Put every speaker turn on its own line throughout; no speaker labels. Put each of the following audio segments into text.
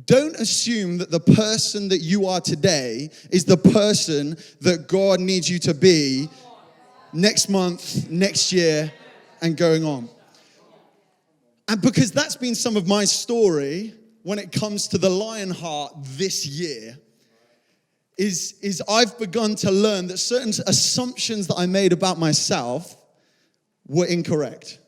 don't assume that the person that you are today is the person that God needs you to be next month, next year, and going on. And because that's been some of my story when it comes to the Lionheart this year, is I've begun to learn that certain assumptions that I made about myself were incorrect.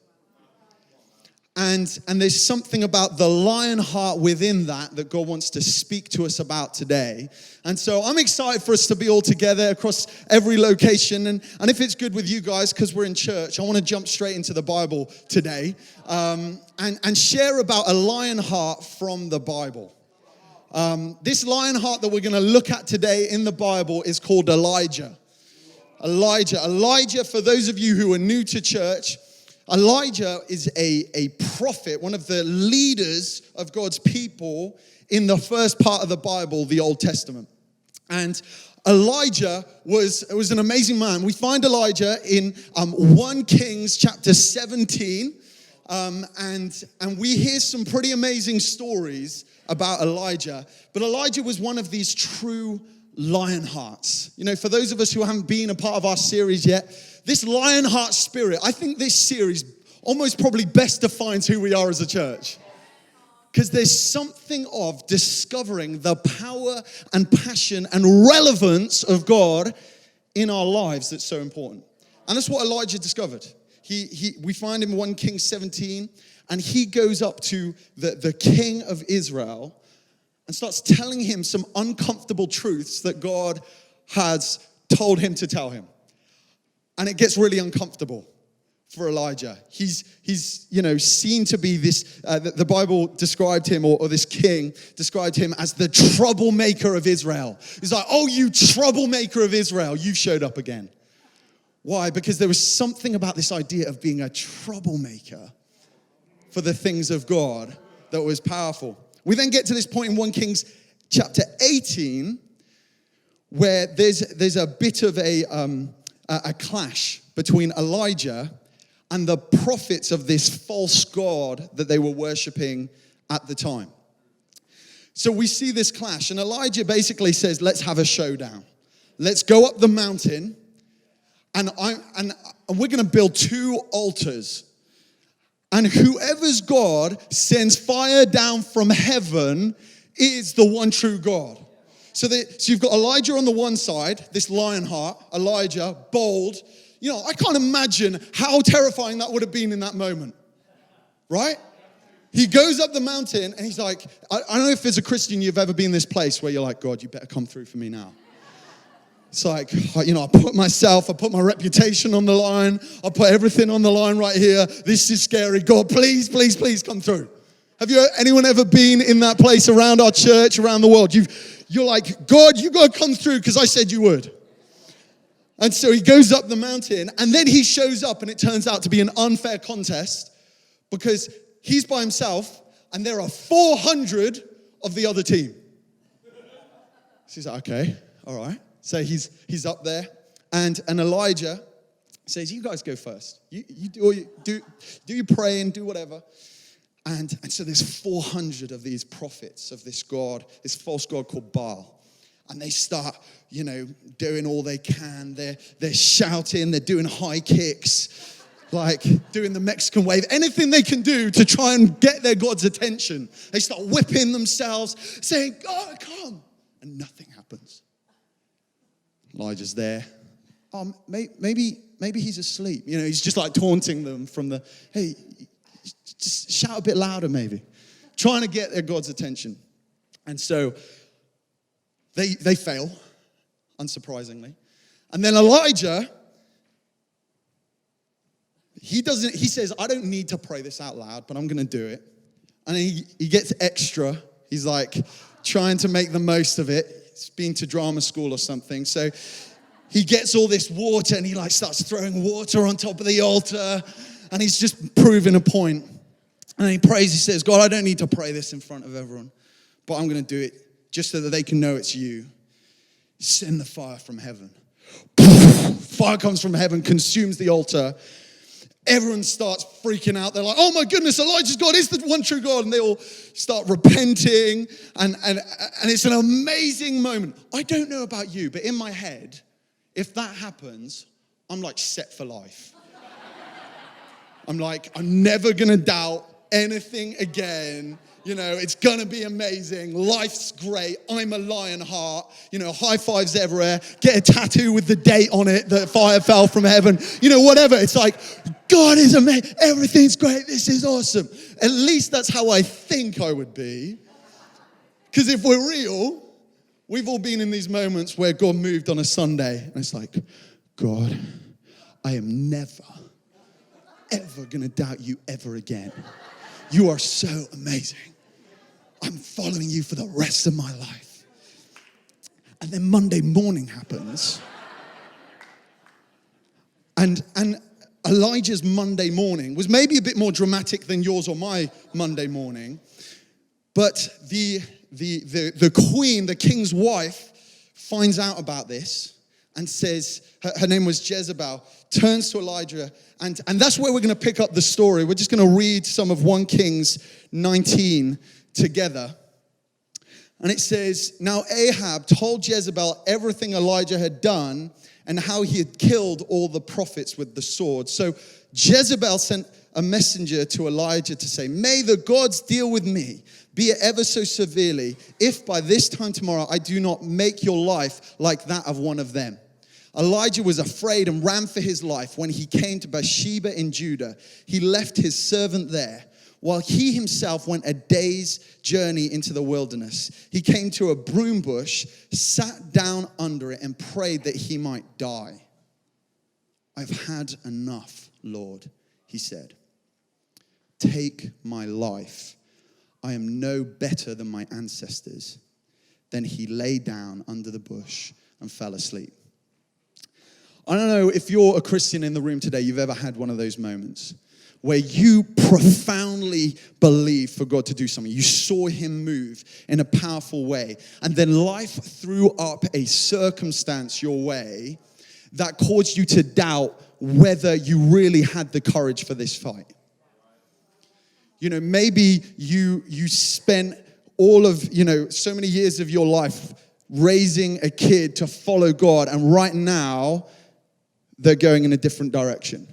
And there's something about the Lionheart within that God wants to speak to us about today. And so I'm excited for us to be all together across every location. And if it's good with you guys, because we're in church, I want to jump straight into the Bible today and share about a Lionheart from the Bible. This Lionheart that we're going to look at today in the Bible is called Elijah. Elijah, for those of you who are new to church, Elijah is a prophet, one of the leaders of God's people in the first part of the Bible, the Old Testament. And Elijah was an amazing man. We find Elijah in 1 Kings chapter 17, and we hear some pretty amazing stories about Elijah. But Elijah was one of these true Lionhearts. You know, for those of us who haven't been a part of our series yet, this Lionheart spirit, I think this series almost probably best defines who we are as a church. Because there's something of discovering the power and passion and relevance of God in our lives that's so important. And that's what Elijah discovered. We find him in 1 Kings 17, and he goes up to the king of Israel and starts telling him some uncomfortable truths that God has told him to tell him. And it gets really uncomfortable for Elijah. He's seen to be this, the Bible described him, or this king described him as the troublemaker of Israel. He's like, oh, you troublemaker of Israel, you showed up again. Why? Because there was something about this idea of being a troublemaker for the things of God that was powerful. We then get to this point in 1 Kings chapter 18, where there's a bit of a clash between Elijah and the prophets of this false god that they were worshiping at the time. So we see this clash, and Elijah basically says, let's have a showdown. Let's go up the mountain, and we're going to build 2 altars. And whoever's God sends fire down from heaven is the one true God. So you've got Elijah on the one side, this Lionheart, Elijah, bold. You know, I can't imagine how terrifying that would have been in that moment, right? He goes up the mountain and he's like, I don't know if as a Christian you've ever been in this place where you're like, God, you better come through for me now. It's like, you know, I put my reputation on the line. I put everything on the line right here. This is scary. God, please, please, please come through. Have anyone ever been in that place around our church, around the world? You're like, God, you got to come through because I said you would. And so he goes up the mountain, and then he shows up, and it turns out to be an unfair contest because he's by himself, and there are 400 of the other team. So he's like, okay, all right. So he's up there, and Elijah says, you guys go first. You do your praying, do whatever. And so there's 400 of these prophets of this god, this false god called Baal. And they start, you know, doing all they can. They're shouting, they're doing high kicks, like doing the Mexican wave, anything they can do to try and get their God's attention. They start whipping themselves, saying, God, come. And nothing happens. Elijah's there. Maybe he's asleep. You know, he's just like taunting them from the, hey, just shout a bit louder maybe. Trying to get their God's attention. And so they fail, unsurprisingly. And then Elijah, he says, I don't need to pray this out loud, but I'm going to do it. And he gets extra. He's like trying to make the most of it. He's been to drama school or something. So he gets all this water and he like starts throwing water on top of the altar. And he's just proving a point. And he prays, he says, God, I don't need to pray this in front of everyone, but I'm going to do it just so that they can know it's you. Send the fire from heaven. Fire comes from heaven, consumes the altar. Everyone starts freaking out. They're like, oh my goodness, Elijah's God is the one true God. And they all start repenting. And it's an amazing moment. I don't know about you, but in my head, if that happens, I'm like set for life. I'm like, I'm never going to doubt anything again. You know, it's going to be amazing. Life's great. I'm a Lionheart. You know, high fives everywhere. Get a tattoo with the date on it that fire fell from heaven. You know, whatever. It's like, God is amazing. Everything's great. This is awesome. At least that's how I think I would be. Because if we're real, we've all been in these moments where God moved on a Sunday. And it's like, God, I am never, ever going to doubt you ever again. You are so amazing. I'm following you for the rest of my life. And then Monday morning happens. And Elijah's Monday morning was maybe a bit more dramatic than yours or my Monday morning. But the queen, the king's wife, finds out about this and says, her name was Jezebel, turns to Elijah, and that's where we're going to pick up the story. We're just going to read some of 1 Kings 19 together. And it says, now Ahab told Jezebel everything Elijah had done and how he had killed all the prophets with the sword. So Jezebel sent a messenger to Elijah to say, may the gods deal with me, be it ever so severely, if by this time tomorrow I do not make your life like that of one of them. Elijah was afraid and ran for his life. When he came to Bathsheba in Judah, he left his servant there, while he himself went a day's journey into the wilderness. He came to a broom bush, sat down under it, and prayed that he might die. I've had enough, Lord, he said. Take my life. I am no better than my ancestors. Then he lay down under the bush and fell asleep. I don't know if you're a Christian in the room today, you've ever had one of those moments where you profoundly believed for God to do something. You saw him move in a powerful way. And then life threw up a circumstance your way that caused you to doubt whether you really had the courage for this fight. You know, maybe you spent all of, so many years of your life raising a kid to follow God, and right now they're going in a different direction.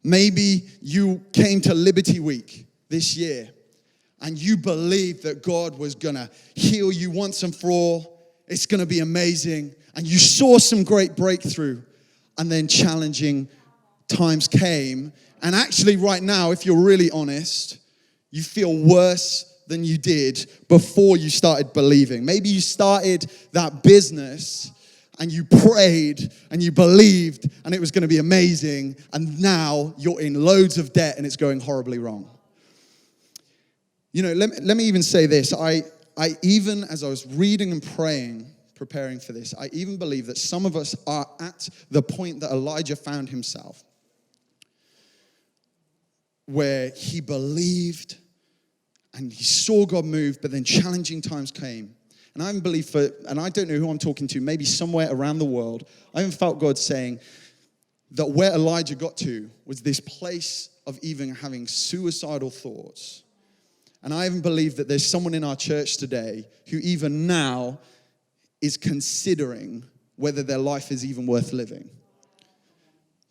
Maybe you came to Liberty Week this year and you believed that God was going to heal you once and for all. It's going to be amazing. And you saw some great breakthrough, and then challenging times came. And actually right now, if you're really honest, you feel worse than you did before you started believing. Maybe you started that business and you prayed and you believed and it was going to be amazing, and now you're in loads of debt and it's going horribly wrong. Let me even say this. I even, as I was reading and praying, preparing for this, I even believe that some of us are at the point that Elijah found himself, where he believed and he saw God move, but then challenging times came. And I even believe and I don't know who I'm talking to, maybe somewhere around the world, I even felt God saying that where Elijah got to was this place of even having suicidal thoughts. And I even believe that there's someone in our church today who even now is considering whether their life is even worth living.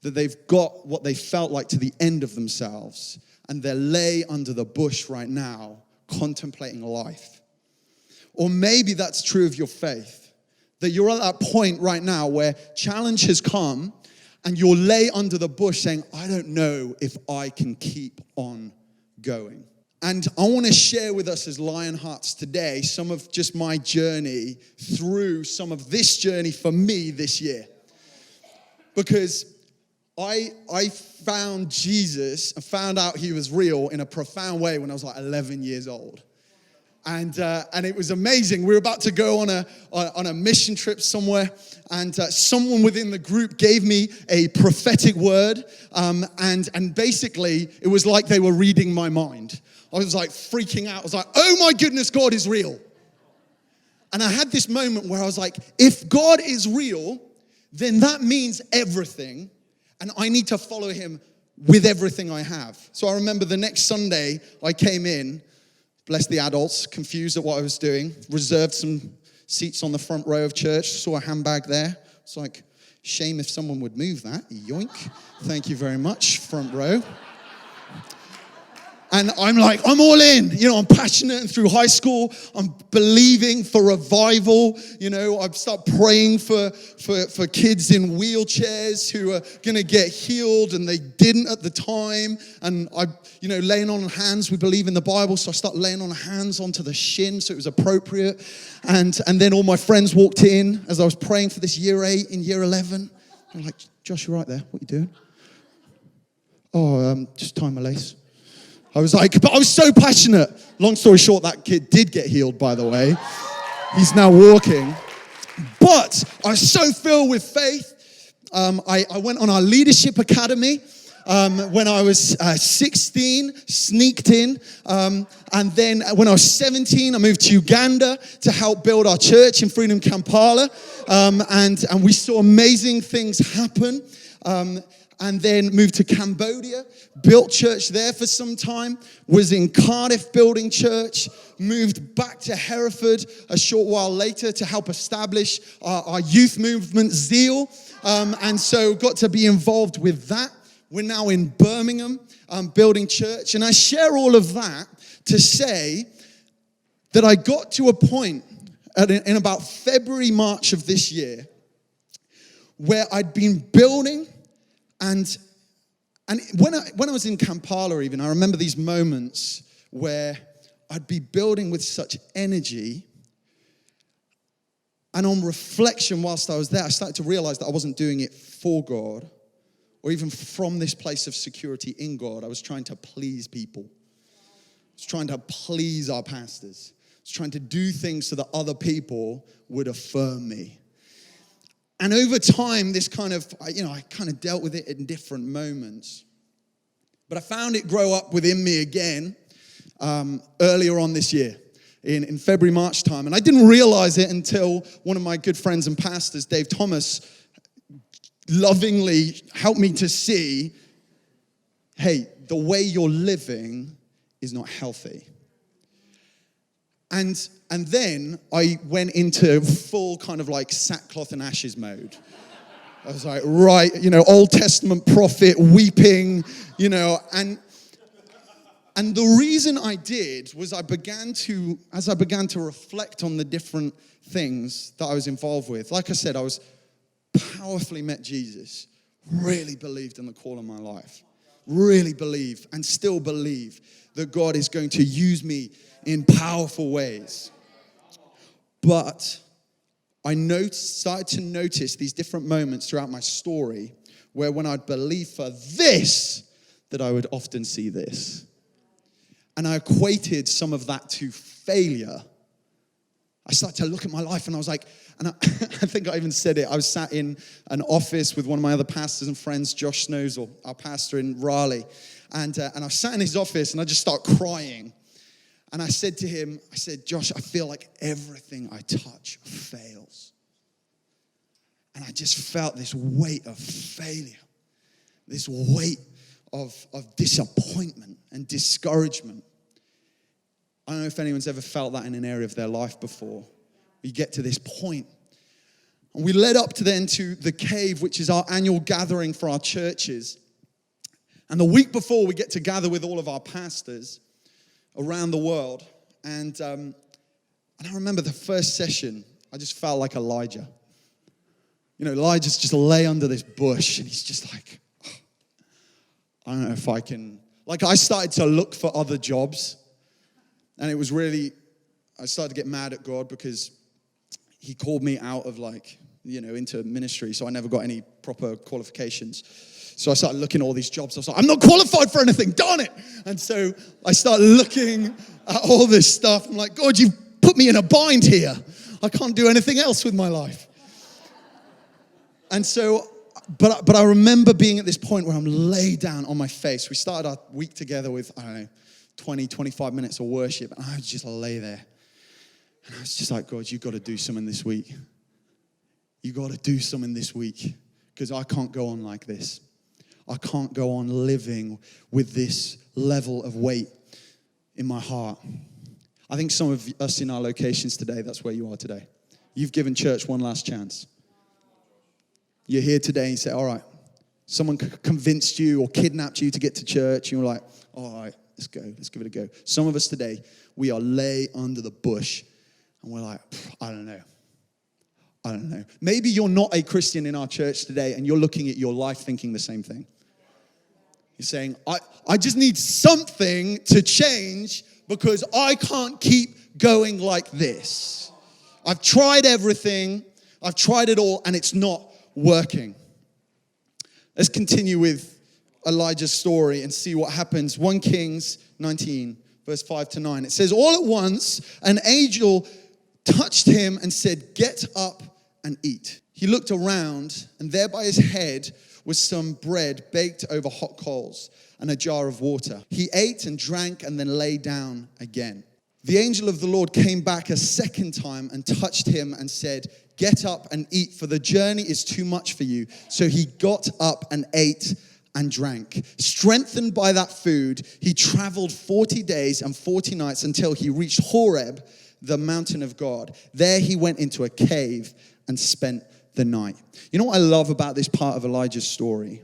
That they've got what they felt like to the end of themselves, and they're lay under the bush right now, contemplating life. Or maybe that's true of your faith, that you're at that point right now where challenge has come and you're lay under the bush saying, I don't know if I can keep on going. And I want to share with us as Lionhearts today some of just my journey through some of this journey for me this year. Because I found Jesus and found out he was real in a profound way when I was like 11 years old. And it was amazing. We were about to go on a mission trip somewhere, and someone within the group gave me a prophetic word, and basically it was like they were reading my mind. I was like freaking out. I was like, oh my goodness, God is real. And I had this moment where I was like, if God is real, then that means everything, and I need to follow him with everything I have. So I remember the next Sunday I came in, bless the adults, confused at what I was doing, reserved some seats on the front row of church, saw a handbag there. It's like, shame if someone would move that. Yoink. Thank you very much, front row. And I'm like, I'm all in. I'm passionate. And through high school, I'm believing for revival. I start praying for kids in wheelchairs who are going to get healed, and they didn't at the time. And laying on hands, we believe in the Bible, so I start laying on hands onto the shin, so it was appropriate. And then all my friends walked in as I was praying for this year 8 in year 11. I'm like, Josh, you're right there. What are you doing? Oh, just tying my lace. I was like, but I was so passionate. Long story short, that kid did get healed, by the way. He's now walking. But I was so filled with faith. I went on our leadership academy when I was 16, sneaked in. And then when I was 17, I moved to Uganda to help build our church in Freedom Kampala. And we saw amazing things happen. And then moved to Cambodia, built church there for some time, was in Cardiff building church, moved back to Hereford a short while later to help establish our youth movement, Zeal, and so got to be involved with that. We're now in Birmingham, building church, and I share all of that to say that I got to a point in about February, March of this year where I'd been building. And when I was in Kampala even, I remember these moments where I'd be building with such energy. And on reflection, whilst I was there, I started to realize that I wasn't doing it for God or even from this place of security in God. I was trying to please people. I was trying to please our pastors. I was trying to do things so that other people would affirm me. And over time, this I kind of dealt with it in different moments. But I found it grow up within me again earlier on this year, in February, March time. And I didn't realize it until one of my good friends and pastors, Dave Thomas, lovingly helped me to see, hey, the way you're living is not healthy. And then I went into full kind of like sackcloth and ashes mode. I was like, right, Old Testament prophet weeping, and the reason I did was as I began to reflect on the different things that I was involved with. Like I said, I was powerfully met Jesus, really believed in the call of my life, really believe and still believe that God is going to use me in powerful ways. But I started to notice these different moments throughout my story where when I'd believe for this, that I would often see this. And I equated some of that to failure. I started to look at my life and I was like, and I think I even said it, I was sat in an office with one of my other pastors and friends, Josh Snozel, our pastor in Raleigh. And I sat in his office and I just started crying. And I said to him, Josh, I feel like everything I touch fails. And I just felt this weight of failure, this weight of disappointment and discouragement. I don't know if anyone's ever felt that in an area of their life before. You get to this point. And we led up to the cave, which is our annual gathering for our churches. And the week before, we get to gather with all of our pastors around the world. And I remember the first session, I just felt like Elijah. Elijah's just lay under this bush and he's just like, I don't know if I can. I started to look for other jobs. And it was really, I started to get mad at God because he called me out of into ministry. So I never got any proper qualifications. So I started looking at all these jobs. I was like, I'm not qualified for anything, darn it. And so I started looking at all this stuff. I'm like, God, you've put me in a bind here. I can't do anything else with my life. And so, but I remember being at this point where I'm laid down on my face. We started our week together with, 20, 25 minutes of worship. And I would just lay there. And I was just like, God, you've got to do something this week. You've got to do something this week because I can't go on like this. I can't go on living with this level of weight in my heart. I think some of us in our locations today, that's where you are today. You've given church one last chance. You're here today and you say, all right, someone convinced you or kidnapped you to get to church. You're like, all right, let's go. Let's give it a go. Some of us today, we are lay under the bush and we're like, I don't know. Maybe you're not a Christian in our church today and you're looking at your life thinking the same thing. You're saying, I just need something to change because I can't keep going like this. I've tried everything. I've tried it all and it's not working. Let's continue with Elijah's story and see what happens. 1 Kings 19, verse 5-9. It says, all at once, an angel touched him and said, get up and eat. He looked around, and there by his head was some bread baked over hot coals and a jar of water. He ate and drank and then lay down again. The angel of the Lord came back a second time and touched him and said, get up and eat, for the journey is too much for you. So he got up and ate and drank. Strengthened by that food, he traveled 40 days and 40 nights until he reached Horeb, the mountain of God. There he went into a cave and spent the night. You know what I love about this part of Elijah's story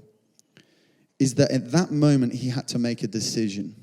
is that at that moment he had to make a decision.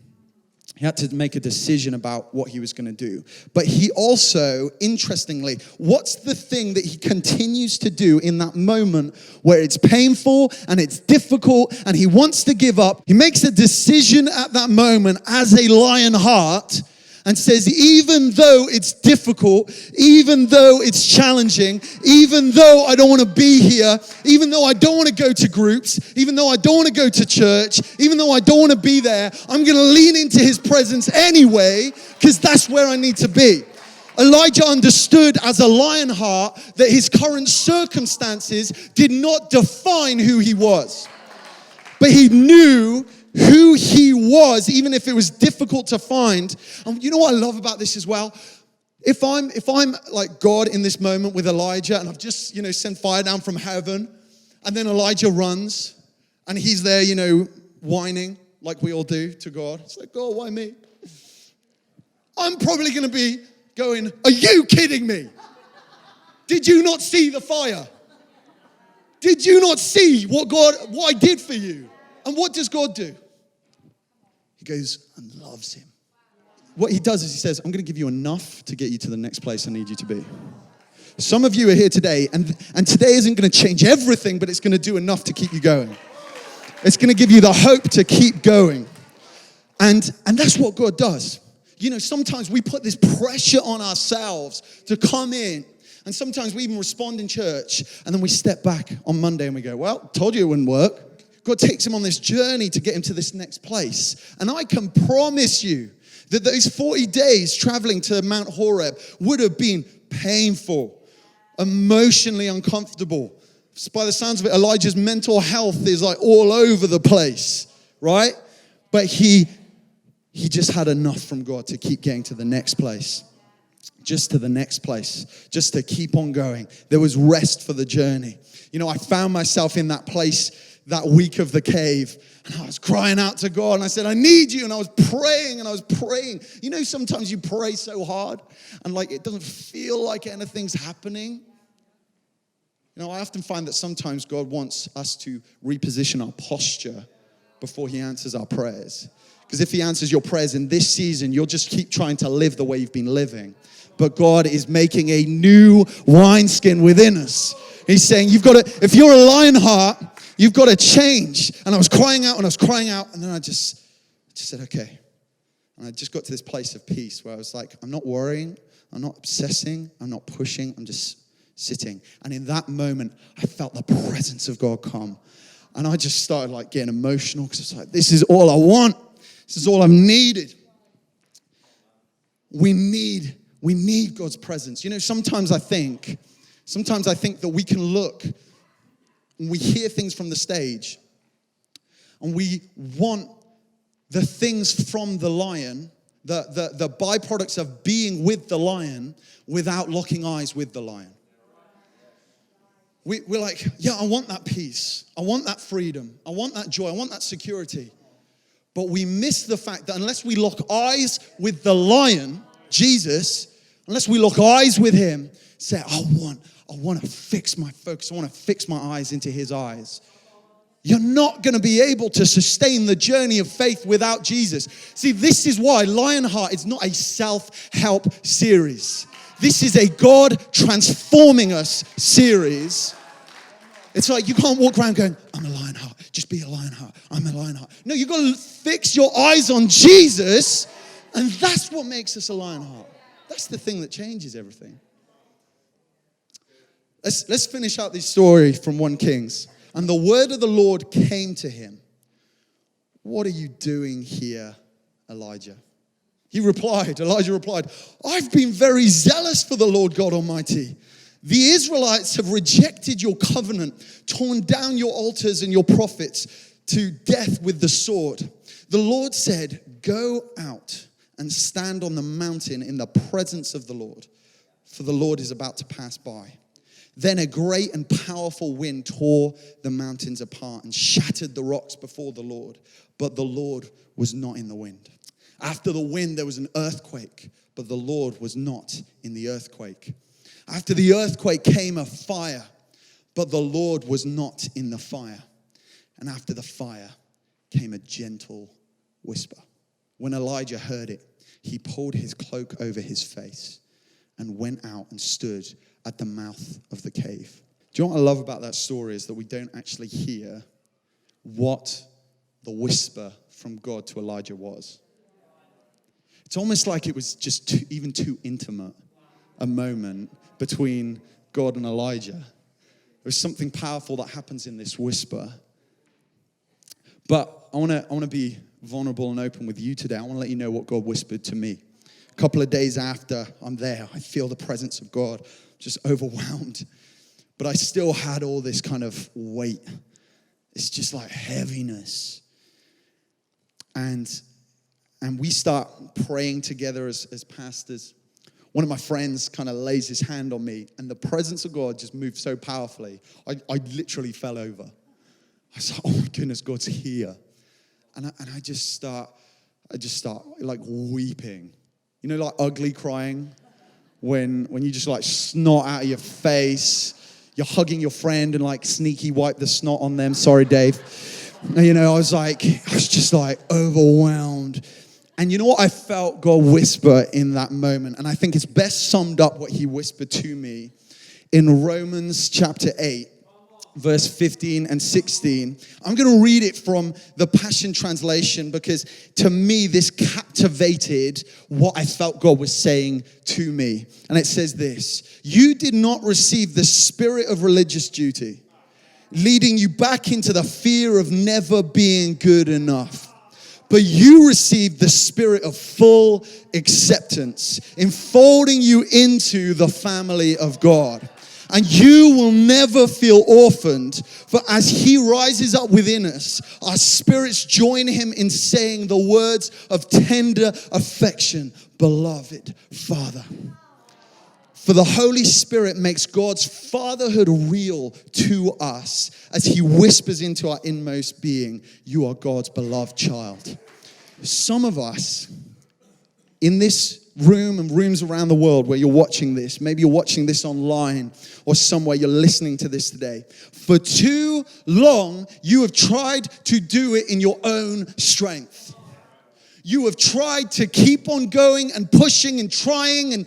He had to make a decision about what he was going to do. But he also, interestingly, what's the thing that he continues to do in that moment where it's painful and it's difficult and he wants to give up? He makes a decision at that moment as a Lionheart and says, even though it's difficult, even though it's challenging, even though I don't want to be here, even though I don't want to go to groups, even though I don't want to go to church, even though I don't want to be there, I'm going to lean into his presence anyway, because that's where I need to be. Elijah understood as a Lionheart that his current circumstances did not define who he was. But he knew who he was, even if it was difficult to find. And you know what I love about this as well? If I'm like God in this moment with Elijah, and I've just, sent fire down from heaven, and then Elijah runs, and he's there, whining like we all do to God. It's like, God, why me? I'm probably going to be going, are you kidding me? Did you not see the fire? Did you not see what I did for you? And what does God do? He goes and loves him. What he does is he says, I'm going to give you enough to get you to the next place I need you to be. Some of you are here today, and today isn't going to change everything, but it's going to do enough to keep you going. It's going to give you the hope to keep going. And that's what God does. Sometimes we put this pressure on ourselves to come in, and sometimes we even respond in church, and then we step back on Monday and we go, well, told you it wouldn't work. God takes him on this journey to get him to this next place. And I can promise you that those 40 days traveling to Mount Horeb would have been painful, emotionally uncomfortable. By the sounds of it, Elijah's mental health is like all over the place, right? But he just had enough from God to keep getting to the next place. Just to the next place, just to keep on going. There was rest for the journey. I found myself in that place that week of the cave, and I was crying out to God, and I said, I need you, and I was praying. Sometimes you pray so hard, and it doesn't feel like anything's happening. I often find that sometimes God wants us to reposition our posture before he answers our prayers. Because if he answers your prayers in this season, you'll just keep trying to live the way you've been living. But God is making a new wineskin within us. He's saying, if you're a Lionheart, you've got to change. And I was crying out, and then I just said, okay. And I just got to this place of peace where I was like, I'm not worrying, I'm not obsessing, I'm not pushing, I'm just sitting. And in that moment, I felt the presence of God come. And I just started getting emotional because it's like, this is all I want. This is all I've needed. We need God's presence. Sometimes I think that we can look and we hear things from the stage and we want the things from the lion, the byproducts of being with the lion without locking eyes with the lion. we're like, yeah, I want that peace. I want that freedom. I want that joy. I want that security. But we miss the fact that unless we lock eyes with the lion, Jesus, unless we lock eyes with him, say, I want to fix my focus. I want to fix my eyes into his eyes. You're not going to be able to sustain the journey of faith without Jesus. See, this is why Lionheart is not a self-help series. This is a God transforming us series. It's like you can't walk around going, I'm a Lionheart. Just be a Lionheart. I'm a Lionheart. No, you've got to fix your eyes on Jesus, and that's what makes us a Lionheart. That's the thing that changes everything. Let's finish out this story from 1 Kings. And the word of the Lord came to him. What are you doing here, Elijah? Elijah replied, I've been very zealous for the Lord God Almighty. The Israelites have rejected your covenant, torn down your altars and your prophets to death with the sword. The Lord said, go out and stand on the mountain in the presence of the Lord, for the Lord is about to pass by. Then a great and powerful wind tore the mountains apart and shattered the rocks before the Lord. But the Lord was not in the wind. After the wind, there was an earthquake, but the Lord was not in the earthquake. After the earthquake came a fire, but the Lord was not in the fire. And after the fire came a gentle whisper. When Elijah heard it, he pulled his cloak over his face and went out and stood at the mouth of the cave. Do you know what I love about that story is that we don't actually hear what the whisper from God to Elijah was. It's almost like it was just even too intimate a moment between God and Elijah. There's something powerful that happens in this whisper. But I want to be vulnerable and open with you today. I want to let you know what God whispered to me. A couple of days after I'm there, I feel the presence of God, just overwhelmed. But I still had all this kind of weight. It's just like heaviness. And we start praying together as pastors. One of my friends kind of lays his hand on me, and the presence of God just moved so powerfully. I literally fell over. I was like, oh my goodness, God's here. And I just start like weeping. You know, like ugly crying? When you just like snot out of your face. You're hugging your friend and like sneaky wipe the snot on them. Sorry, Dave. You know, I was just like overwhelmed. And you know what I felt God whisper in that moment? And I think it's best summed up what he whispered to me in Romans chapter 8, verse 15 and 16. I'm going to read it from the Passion Translation because to me, this captivated what I felt God was saying to me. And it says this: you did not receive the spirit of religious duty, leading you back into the fear of never being good enough. But you received the spirit of full acceptance, enfolding you into the family of God. And you will never feel orphaned, for as he rises up within us, our spirits join him in saying the words of tender affection, beloved Father. For the Holy Spirit makes God's fatherhood real to us as he whispers into our inmost being, you are God's beloved child. Some of us in this room and rooms around the world where you're watching this, maybe you're watching this online or somewhere you're listening to this today. For too long, you have tried to do it in your own strength. You have tried to keep on going and pushing and trying and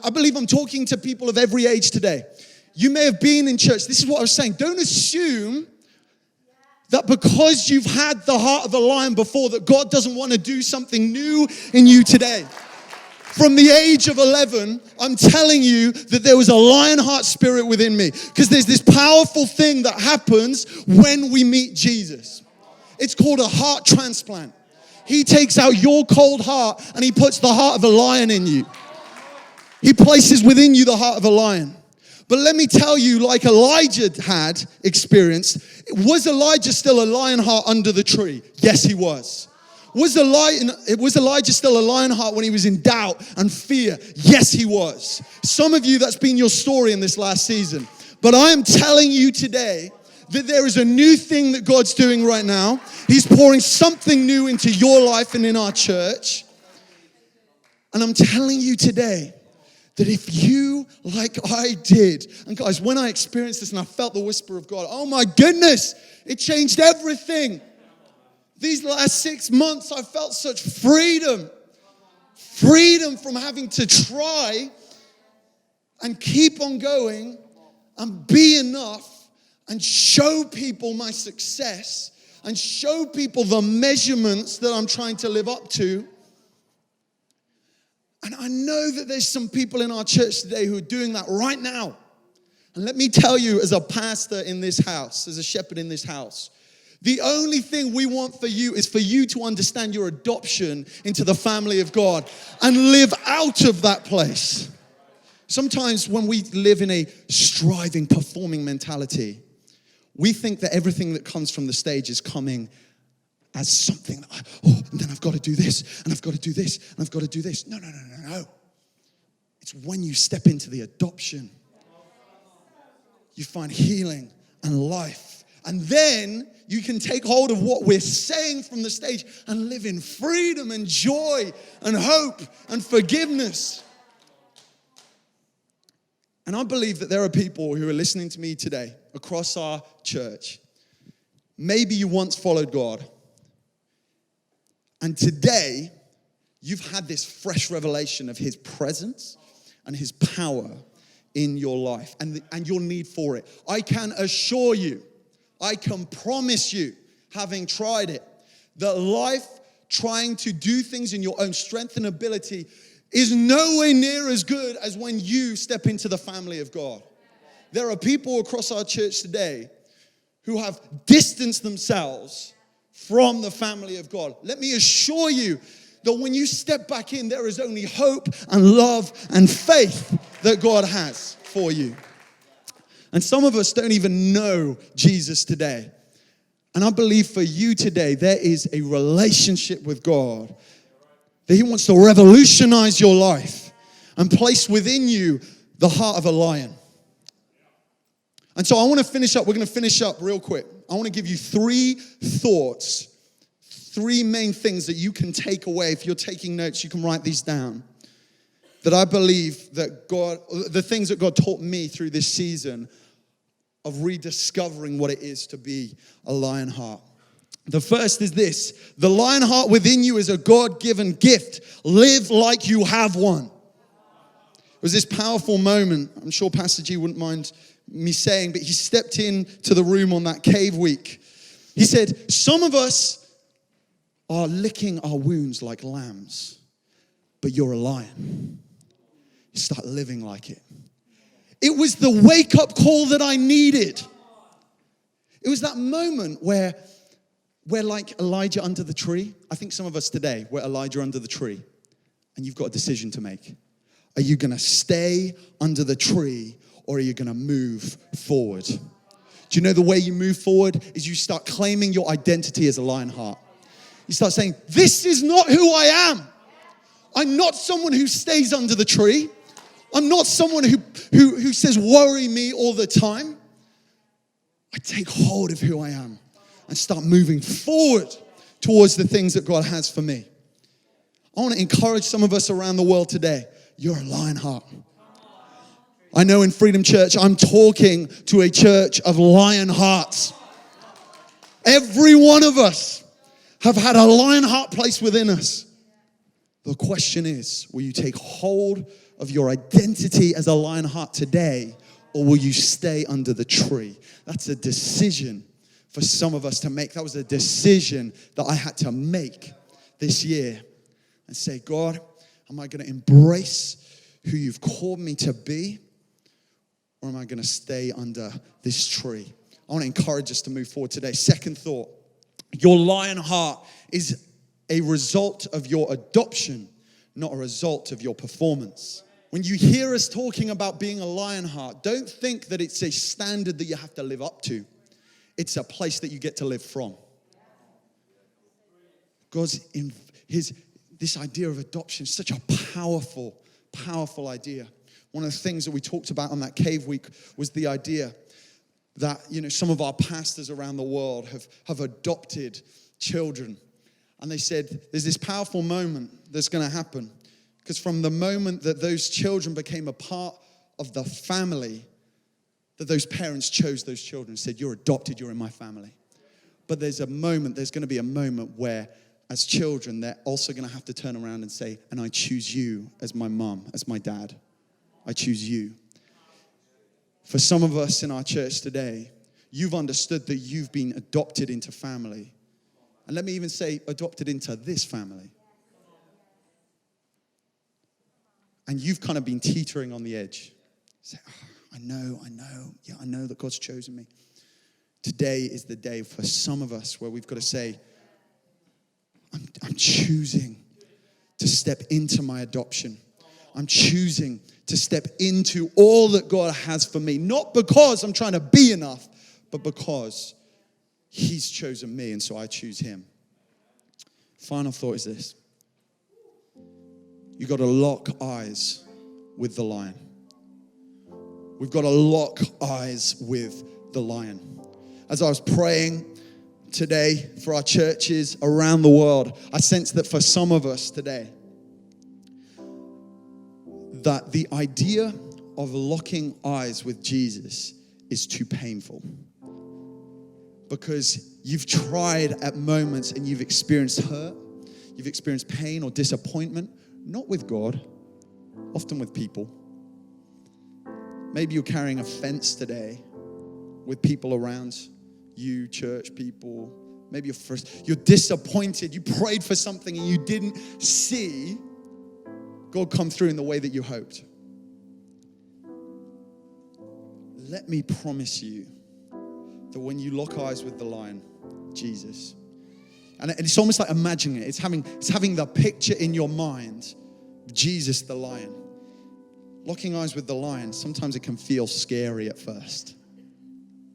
I believe I'm talking to people of every age today. You may have been in church. This is what I was saying. Don't assume that because you've had the heart of a lion before, that God doesn't want to do something new in you today. From the age of 11, I'm telling you that there was a Lionheart spirit within me. Because there's this powerful thing that happens when we meet Jesus. It's called a heart transplant. He takes out your cold heart and he puts the heart of a lion in you. He places within you the heart of a lion. But let me tell you, like Elijah had experienced, was Elijah still a Lionheart under the tree? Yes, he was. Was Elijah still a Lionheart when he was in doubt and fear? Yes, he was. Some of you, that's been your story in this last season. But I am telling you today that there is a new thing that God's doing right now. He's pouring something new into your life and in our church. And I'm telling you today that if you, like I did, and guys, when I experienced this and I felt the whisper of God, oh my goodness, it changed everything. These last 6 months, I felt such freedom. Freedom from having to try and keep on going and be enough and show people my success and show people the measurements that I'm trying to live up to. And I know that there's some people in our church today who are doing that right now. And let me tell you, as a pastor in this house, as a shepherd in this house, the only thing we want for you is for you to understand your adoption into the family of God and live out of that place. Sometimes when we live in a striving, performing mentality, we think that everything that comes from the stage is coming as something that, and then I've got to do this, and I've got to do this, and I've got to do this. No. It's when you step into the adoption, you find healing and life. And then you can take hold of what we're saying from the stage and live in freedom and joy and hope and forgiveness. And I believe that there are people who are listening to me today across our church. Maybe you once followed God. And today, you've had this fresh revelation of His presence and His power in your life and your need for it. I can assure you, I can promise you, having tried it, that life trying to do things in your own strength and ability is nowhere near as good as when you step into the family of God. There are people across our church today who have distanced themselves from the family of God. Let me assure you that when you step back in, there is only hope and love and faith that God has for you. And some of us don't even know Jesus today. And I believe for you today, there is a relationship with God that He wants to revolutionize your life and place within you the heart of a lion. And so I want to finish up. We're going to finish up real quick. I want to give you 3 thoughts, 3 main things that you can take away. If you're taking notes, you can write these down. That I believe that God, the things that God taught me through this season of rediscovering what it is to be a Lionheart. The first is this: the Lionheart within you is a God-given gift. Live like you have one. It was this powerful moment. I'm sure Pastor G wouldn't mind me saying, but he stepped into the room on that cave week. He said, some of us are licking our wounds like lambs, but you're a lion. You start living like it. It was the wake-up call that I needed. It was that moment where we're like Elijah under the tree. I think some of us today, we're Elijah under the tree, and you've got a decision to make. Are you going to stay under the tree, or are you going to move forward? Do you know the way you move forward is you start claiming your identity as a Lionheart. You start saying, this is not who I am. I'm not someone who stays under the tree. I'm not someone who says, worry me all the time. I take hold of who I am and start moving forward towards the things that God has for me. I want to encourage some of us around the world today. You're a Lionheart. I know in Freedom Church, I'm talking to a church of Lionhearts. Every one of us have had a Lionheart placed within us. The question is, will you take hold of your identity as a Lionheart today, or will you stay under the tree? That's a decision for some of us to make. That was a decision that I had to make this year and say, God, am I going to embrace who you've called me to be, or am I going to stay under this tree? I want to encourage us to move forward today. Second thought, your Lionheart is a result of your adoption, not a result of your performance. When you hear us talking about being a Lionheart, don't think that it's a standard that you have to live up to. It's a place that you get to live from. God's this idea of adoption is such a powerful idea. One of the things that we talked about on that cave week was the idea that, some of our pastors around the world have adopted children. And they said, there's this powerful moment that's going to happen. Because from the moment that those children became a part of the family, that those parents chose those children and said, you're adopted, you're in my family. But there's going to be a moment where, as children, they're also going to have to turn around and say, and I choose you as my mom, as my dad. I choose you. For some of us in our church today, you've understood that you've been adopted into family. And let me even say, adopted into this family. And you've kind of been teetering on the edge. Say, I know that God's chosen me. Today is the day for some of us where we've got to say, I'm choosing to step into my adoption. I'm choosing to step into all that God has for me. Not because I'm trying to be enough, but because He's chosen me, and so I choose Him. Final thought is this. You've got to lock eyes with the lion. We've got to lock eyes with the lion. As I was praying today for our churches around the world, I sense that for some of us today, that the idea of locking eyes with Jesus is too painful. Because you've tried at moments and you've experienced hurt, you've experienced pain or disappointment, not with God, often with people. Maybe you're carrying offense today with people around you, church people. Maybe you're disappointed. You prayed for something and you didn't see God come through in the way that you hoped. Let me promise you that when you lock eyes with the lion, Jesus, and it's almost like imagining it. It's having the picture in your mind, Jesus the lion. Locking eyes with the lion, sometimes it can feel scary at first.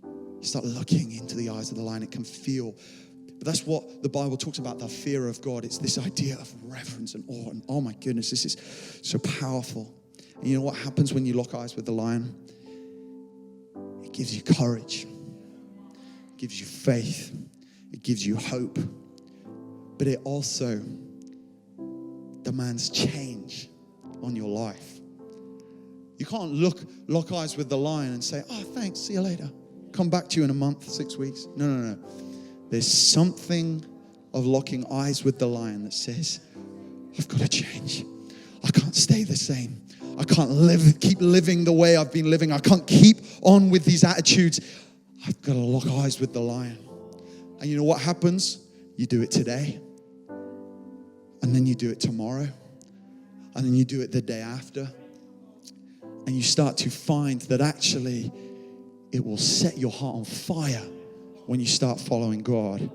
You start looking into the eyes of the lion, it can feel, but that's what the Bible talks about, the fear of God. It's this idea of reverence and awe, and oh my goodness, this is so powerful. And you know what happens when you lock eyes with the lion? It gives you courage. It gives you faith. It gives you hope. But it also demands change on your life. You can't lock eyes with the lion and say, oh, thanks, see you later. Come back to you in a month, 6 weeks. No. There's something of locking eyes with the lion that says, I've got to change. I can't stay the same. I can't keep living the way I've been living. I can't keep on with these attitudes. I've got to lock eyes with the lion. And you know what happens? You do it today. And then you do it tomorrow. And then you do it the day after. And you start to find that actually it will set your heart on fire when you start following God.